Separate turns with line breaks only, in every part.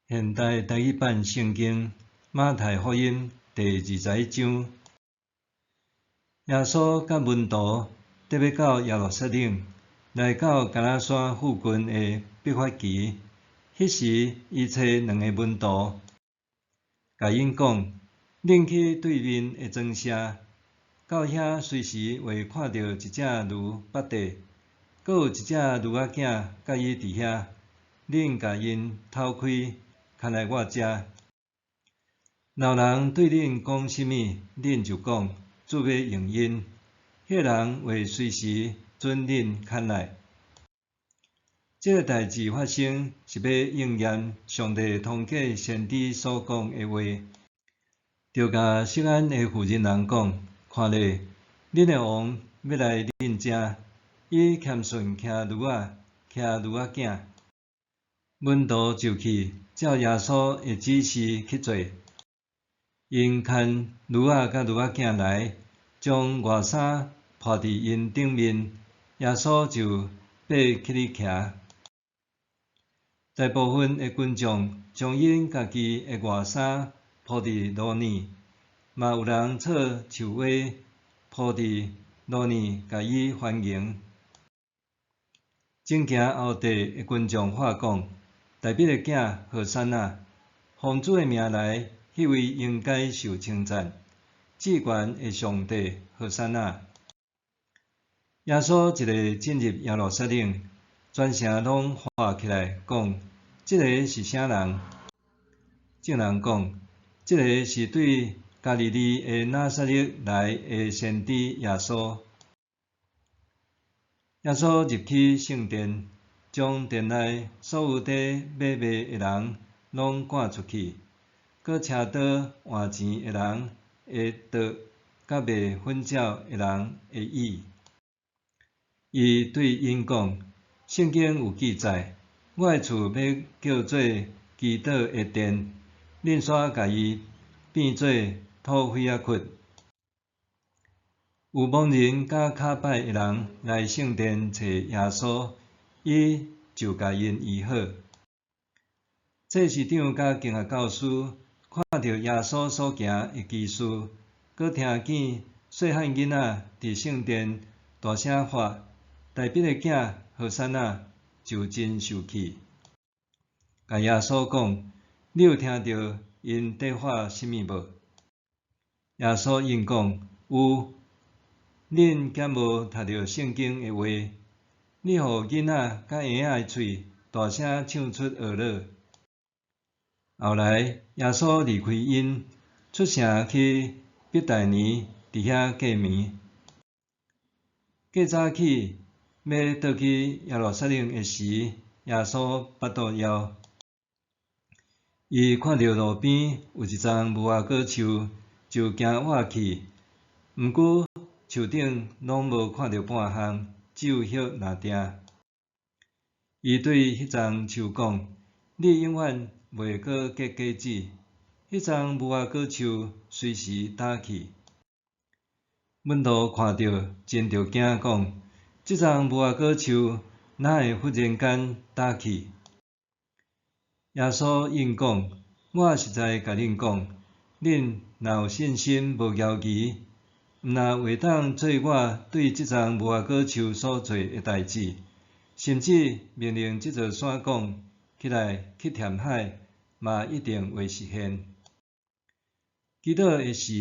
现代台语版圣经马太福音第21章，耶稣甲门徒特别到耶路撒冷，来到橄榄山附近的毕发期。迄时，伊找2个门徒，甲因讲：恁去对面的庄舍，到遐随时会看到一只驴跋地，阁有一只驴仔囝甲伊伫遐，恁甲因偷开。牵来我遮，若人对恁讲甚物，恁就讲，主要应因。迄人会随时准恁牵来。这个代志发生，是要应验上帝通过先知所讲的话，就甲锡安的妇人人讲：看咧，恁的王要来恁遮，伊谦顺骑驴仔，骑驴仔囝。门徒就去，照耶稣的指示去做。因牵驴仔甲驴仔囝来，将外衫铺伫因顶面，耶稣就爬起哩骑。大部分的群众将因家己的外衫铺伫路面，嘛有人插树花铺伫路面，甲伊欢迎。正行后地的群众话讲：大必的囝何塞那，奉主的名来，迄位应该受称赞。至悬的上帝何塞那。耶稣一个进入耶路撒冷，全城拢喊起来讲：这个是啥人？众人讲：这个是对加利利的拿撒勒来的先知耶稣。耶稣入去圣殿。将殿内所有伫买卖的人拢赶出去，搁车刀换钱的人的刀，甲卖粉鸟的人的椅。伊对因讲：圣经有记载，我的厝要叫做祈祷的殿，恁煞甲伊变做土匪仔窟。有盲人甲骹歹的人来圣殿找耶稣。伊就甲因医好。祭司长甲经学教师看到耶稣所行的奇事，搁听见细汉囡仔伫圣殿大声喊：大必的囝何塞那，就真受气。甲耶稣讲：你有听到因在喊甚物无？耶稣应讲：有。恁敢无读到圣经的话？你互囡仔甲婴仔的喙大声唱出学乐。后来，耶稣离开因，出城去伯大尼，伫遐过暝。过早起，要倒去耶路撒冷的时，耶稣腹肚枵。伊看到路边有一丛无花果树，就行挖去。毋过树顶拢无看到半项。只有叶若定。伊对迄丛树讲：你永远袂阁结果子。迄丛无花果树随时倒去。门徒看到，真着惊，讲：即丛无花果树哪会忽然间倒去？耶稣应讲：我实在甲恁讲，恁若有信心无骄疑，毋若会当做我对即丛无花果树所做的代志，甚至命令即座山讲起来去填海，嘛一定会实现。祈祷的时，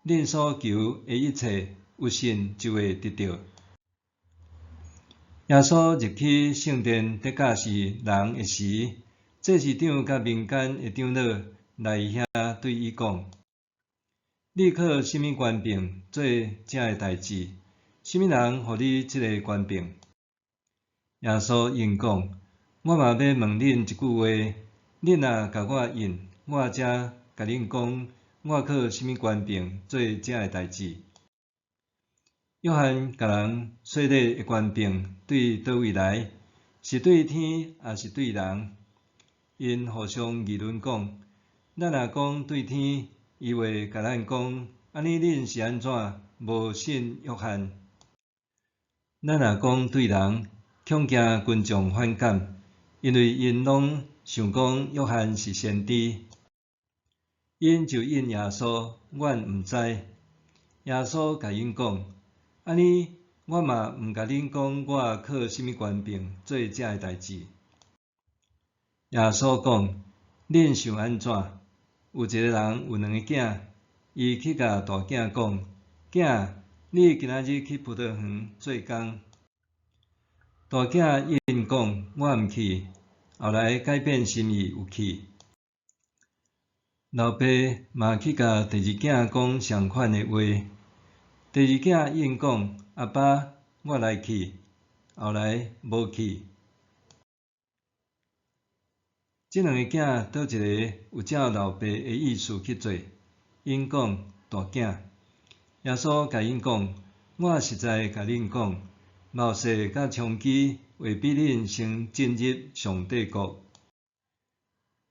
恁所求的一切，有信就会得到。耶稣入去圣殿得教示人的时，祭司长甲民间的长老来伊遐对伊讲：你靠甚物权柄做这个代志？甚物人互你这个权柄？耶稣应讲：我嘛要问恁一句话，恁若甲我应，我才甲恁讲，我靠甚物权柄做这个代志。约翰甲人说礼的权柄对倒位来？是对天，还是对人？因互相议论讲：咱若讲对天，伊会甲咱讲：安尼恁是安怎无信约翰？咱若讲对人，恐惊群众反感，因为因拢想讲约翰是先知。因就应耶稣，阮毋知。耶稣甲因讲：安尼，我嘛毋甲恁讲我靠什么权柄做遮个代志。耶稣讲：恁想安怎？有一个人有2个囝，伊去甲大囝讲：囝，你今仔日去葡萄园做工。大囝应讲：我毋去。后来改变心意有去。老爸嘛去甲第2囝讲相款的话。第2囝应讲：阿爸，我来去。后来无去。这2个囝倒一个有照老爸的意思去做，因讲大囝。耶稣甲因讲：我实在甲恁讲，冒失甲娼妓会比恁先进入上帝国。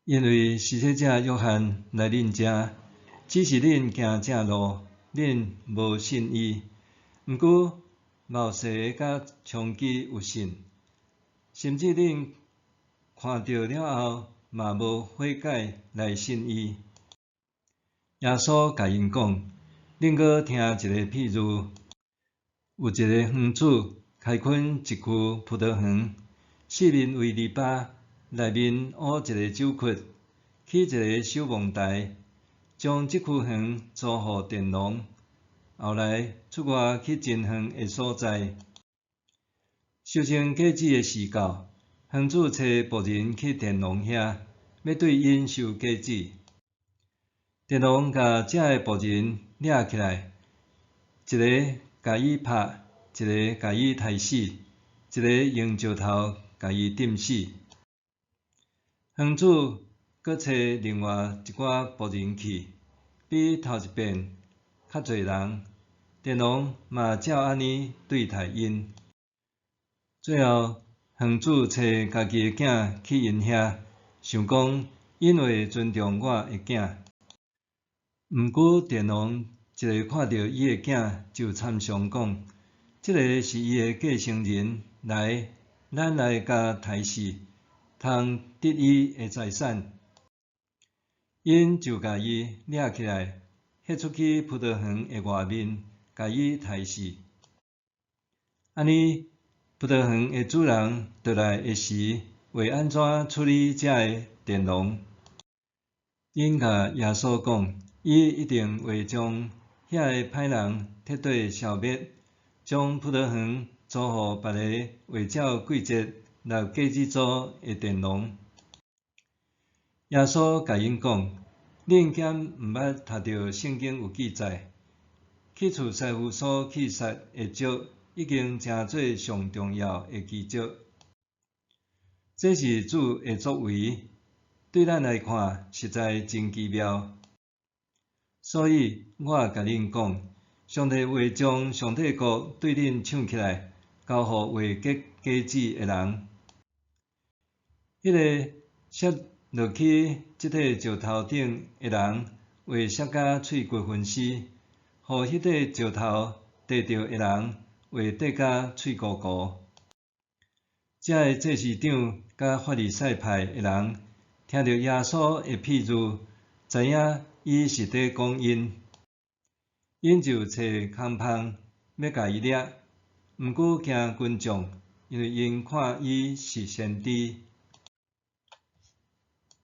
因为施洗者约翰来恁遮，只是恁行正路，恁无信伊。毋过冒失甲娼妓有信，甚至恁看到了后嘛无悔改来信伊。耶稣甲因讲：恁阁听一个譬喻，有一个园主开垦一区葡萄园，四面围篱笆，内面挖一个酒窟，起一个守望台，将这区园租互佃农。后来出外去真远的所在，收成果子的时到，园主找仆人去佃农遐，要对因收果子。佃农甲遮个仆人掠起来，一个甲伊拍，一个甲伊杀死，一个用石头甲伊钉死。园主阁找另外一寡仆人去，比头一遍较侪人。佃农嘛照安尼对待因。最后，园主找家己的囝去因遐，想讲因会尊重我的囝。毋过佃农一个看到伊的囝，就参详讲：这个是伊的继承人，来，咱来甲杀死，通得伊的财产。因就甲伊掠起来，迄出去葡萄园的外面，甲伊杀死。安尼，葡萄园的主人倒来的时，会安怎处理遮个佃农？因甲耶稣讲，伊一定会将遐个歹人彻底消灭，将葡萄园租互别个会照季节拿果子租的佃农。耶稣甲因讲：恁敢毋捌读到圣经有记载，去除师傅所去杀的足，已经成做上重要的奇迹。这是主的作为，对咱来看实在真奇妙。所以我甲恁讲，上帝会将上帝国对恁抢起来，交互会结果子的人。迄个摔落去即块石头顶的人，会摔甲喙骨分尸；互迄块石头跌着的人，会跌甲喙糊糊。遮个祭司长甲法利赛派的人，听到耶稣的譬喻，知影伊是伫讲因，因就找空芳要甲伊掠，毋过惊群众，因为因看伊是先知。